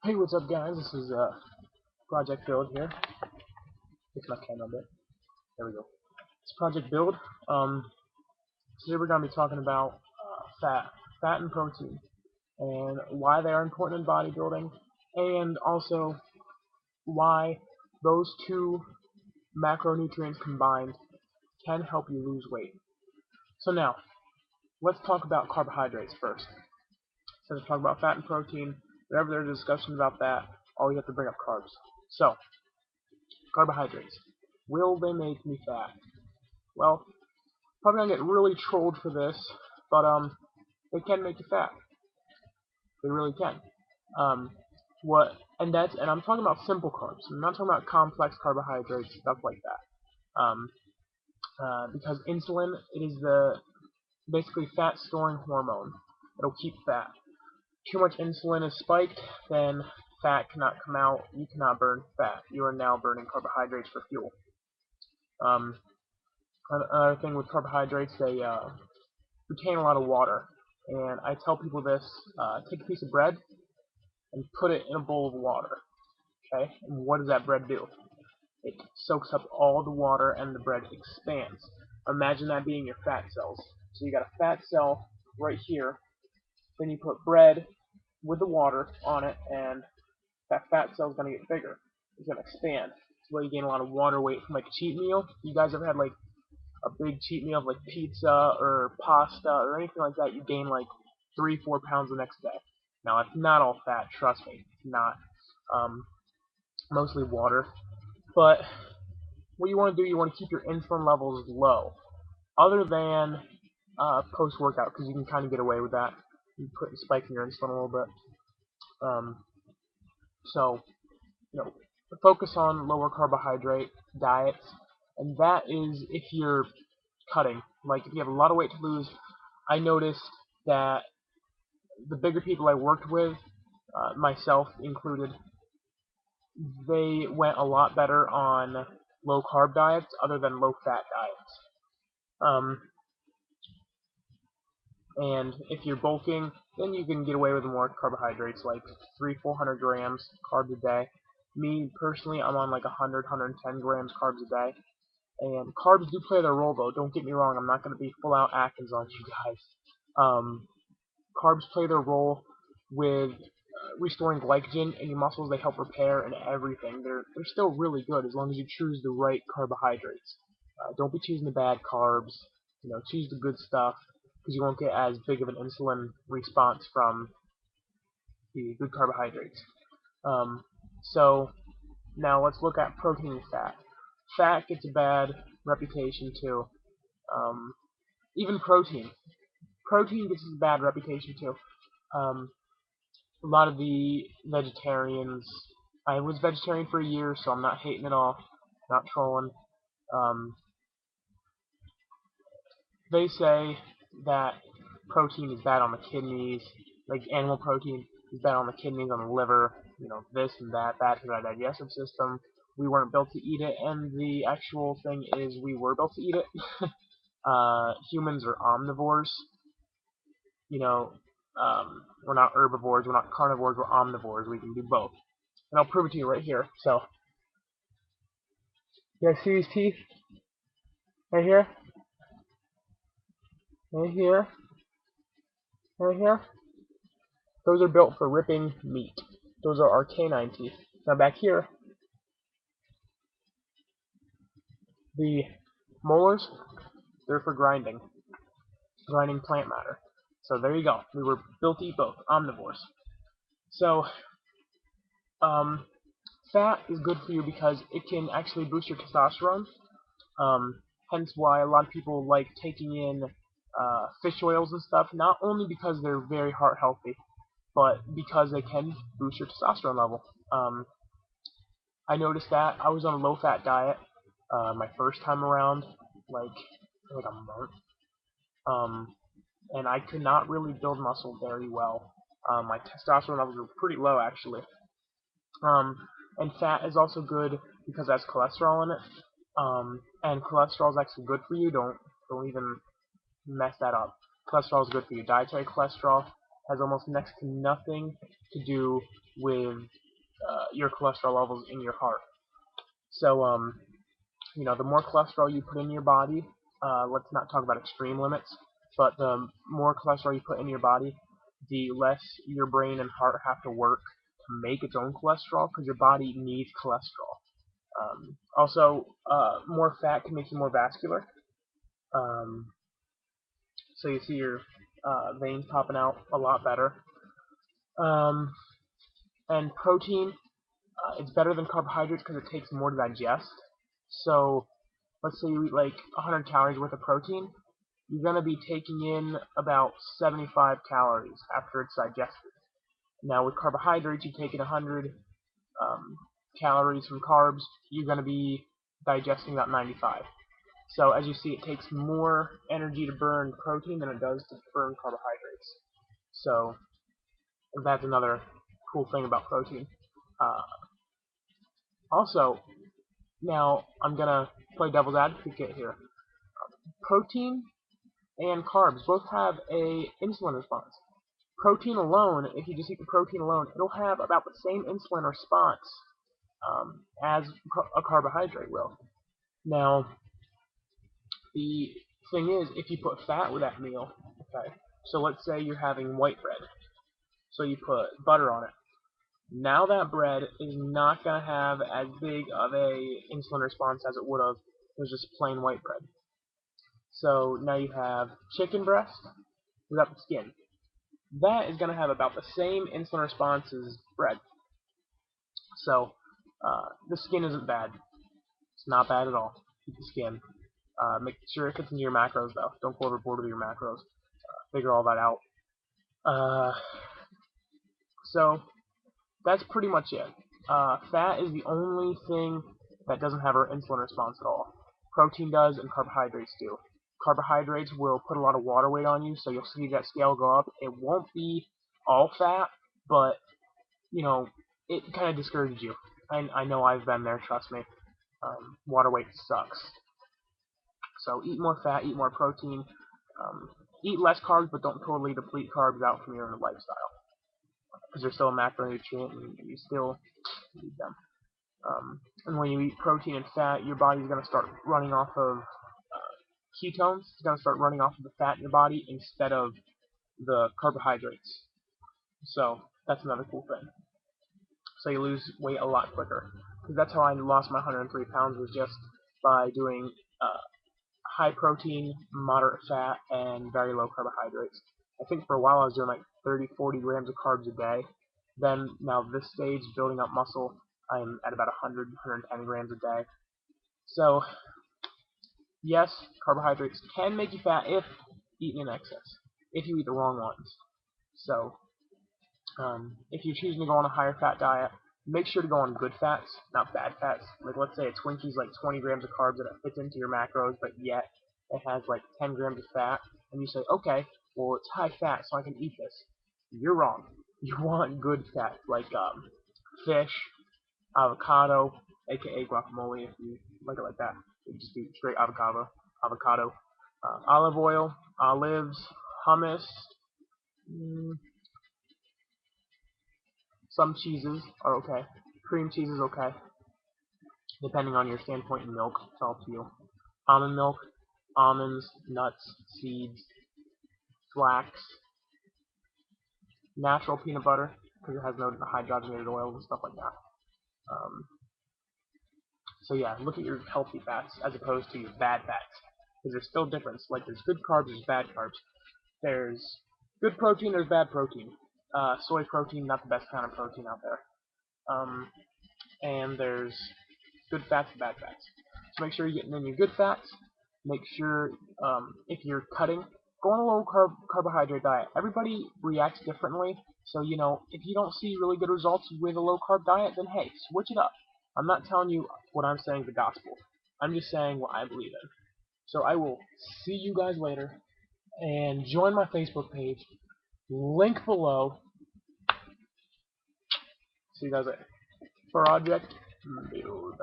Hey, what's up, guys? This is Project Build here. Fix my camera a bit. There we go. It's Project Build. Today we're going to be talking about fat and protein, and why they are important in bodybuilding, and also why those two macronutrients combined can help you lose weight. So now, let's talk about carbohydrates first. So let's talk about fat and protein. Whenever there's a discussion about that, always have to bring up carbs. So, carbohydrates. Will they make me fat? Well, probably gonna get really trolled for this, but they can make you fat. They really can. Um, and I'm talking about simple carbs. I'm not talking about complex carbohydrates, stuff like that. Because insulin, it is the basically fat storing hormone. It'll keep fat. Too much insulin is spiked, then fat cannot come out. You cannot burn fat. You are now burning carbohydrates for fuel. Another thing with carbohydrates, they retain a lot of water. And I tell people this: take a piece of bread and put it in a bowl of water. Okay, and what does that bread do? It soaks up all the water and the bread expands. Imagine that being your fat cells. So you got a fat cell right here, then you put bread with the water on it, and that fat cell is going to get bigger. It's going to expand. That's why you gain a lot of water weight from like a cheat meal. You guys ever had like a big cheat meal of like pizza or pasta or anything like that? You gain like 3-4 pounds the next day. Now it's not all fat, trust me. It's not. Mostly water. But what you want to do, you want to keep your insulin levels low, other than post-workout, because you can kind of get away with that. You put spiking your insulin a little bit. So, focus on lower carbohydrate diets, and that is if you're cutting. Like if you have a lot of weight to lose, I noticed that the bigger people I worked with, myself included, they went a lot better on low carb diets other than low fat diets. And if you're bulking, then you can get away with more carbohydrates, like 300-400 grams carbs a day. Me personally, I'm on like 100-110 grams carbs a day. And carbs do play their role, though. Don't get me wrong. I'm not going to be full out Atkins on you guys. Carbs play their role with restoring glycogen in your muscles. They help repair and everything. They're still really good as long as you choose the right carbohydrates. Don't be choosing the bad carbs. Choose the good stuff, because you won't get as big of an insulin response from the good carbohydrates. So now let's look at protein and fat. Fat gets a bad reputation too. Even protein. Protein gets a bad reputation too. A lot of the vegetarians, I was vegetarian for a year, so I'm not hating it off, not trolling. They say that protein is bad on the kidneys, like animal protein is bad on the kidneys, on the liver, this and that, bad for our digestive system. We weren't built to eat it, and the actual thing is we were built to eat it. Humans are omnivores. We're not herbivores, we're not carnivores, we're omnivores. We can do both. And I'll prove it to you right here. So, you guys see these teeth? Right here? Right here? Right here? Those are built for ripping meat. Those are our canine teeth. Now back here, the molars, they're for grinding plant matter. So there you go. We were built to eat both, omnivores. So, fat is good for you because it can actually boost your testosterone. Hence why a lot of people like taking in fish oils and stuff, not only because they're very heart healthy, but because they can boost your testosterone level. I noticed that. I was on a low-fat diet my first time around, like a month, and I could not really build muscle very well. My testosterone levels were pretty low, actually. And fat is also good because it has cholesterol in it. And cholesterol is actually good for you. Don't even mess that up. Cholesterol is good for you. Dietary cholesterol has almost next to nothing to do with your cholesterol levels in your heart. So, the more cholesterol you put in your body, let's not talk about extreme limits, but the more cholesterol you put in your body, the less your brain and heart have to work to make its own cholesterol, because your body needs cholesterol. Also, more fat can make you more vascular. So you see your veins popping out a lot better. And protein, it's better than carbohydrates because it takes more to digest. So let's say you eat like 100 calories worth of protein, you're going to be taking in about 75 calories after it's digested. Now with carbohydrates, you take in 100 calories from carbs, you're going to be digesting about 95. So as you see, it takes more energy to burn protein than it does to burn carbohydrates. So that's another cool thing about protein. Also, now I'm going to play devil's advocate here. Protein and carbs both have a insulin response. Protein alone, if you just eat the protein alone, it'll have about the same insulin response as a carbohydrate will. Now, the thing is, if you put fat with that meal, okay, so let's say you're having white bread, so you put butter on it. Now that bread is not going to have as big of a insulin response as it would have if it was just plain white bread. So now you have chicken breast without the skin. That is going to have about the same insulin response as bread. So the skin isn't bad. It's not bad at all. Keep the skin. Make sure it fits into your macros, though. Don't go overboard with your macros. Figure all that out. So that's pretty much it. Fat is the only thing that doesn't have an insulin response at all. Protein does, and carbohydrates do. Carbohydrates will put a lot of water weight on you, so you'll see that scale go up. It won't be all fat, but, it kind of discourages you. I know I've been there, trust me. Water weight sucks. So eat more fat, eat more protein, eat less carbs, but don't totally deplete carbs out from your lifestyle, because they're still a macronutrient and you still need them. And when you eat protein and fat, your body's going to start running off of ketones. It's going to start running off of the fat in your body instead of the carbohydrates. So that's another cool thing. So you lose weight a lot quicker. Because that's how I lost my 103 pounds, was just by doing high protein, moderate fat, and very low carbohydrates. I think for a while I was doing like 30-40 grams of carbs a day. Then now this stage, building up muscle, I'm at about 100-110 grams a day. So yes, carbohydrates can make you fat if eaten in excess, if you eat the wrong ones. So if you're choosing to go on a higher fat diet, make sure to go on good fats, not bad fats. Like let's say a Twinkie's like 20 grams of carbs and it fits into your macros, but yet it has like 10 grams of fat, and you say, okay, well it's high fat, so I can eat this. You're wrong. You want good fats like fish, avocado, aka guacamole if you like it like that. You just do straight avocado, olive oil, olives, hummus. Some cheeses are okay. Cream cheese is okay, depending on your standpoint in milk. It's all up to you. Almond milk, almonds, nuts, seeds, flax, natural peanut butter, because it has no hydrogenated oils and stuff like that. So yeah, look at your healthy fats as opposed to your bad fats, because there's still a difference. Like there's good carbs, there's bad carbs. There's good protein, there's bad protein. Soy protein, not the best kind of protein out there. And there's good fats and bad fats. So make sure you're getting in your good fats. Make sure if you're cutting, go on a low carbohydrate diet. Everybody reacts differently. So if you don't see really good results with a low carb diet, then hey, switch it up. I'm not telling you what I'm saying is the gospel. I'm just saying what I believe in. So I will see you guys later, and join my Facebook page. Link below. See you guys later. Project Build.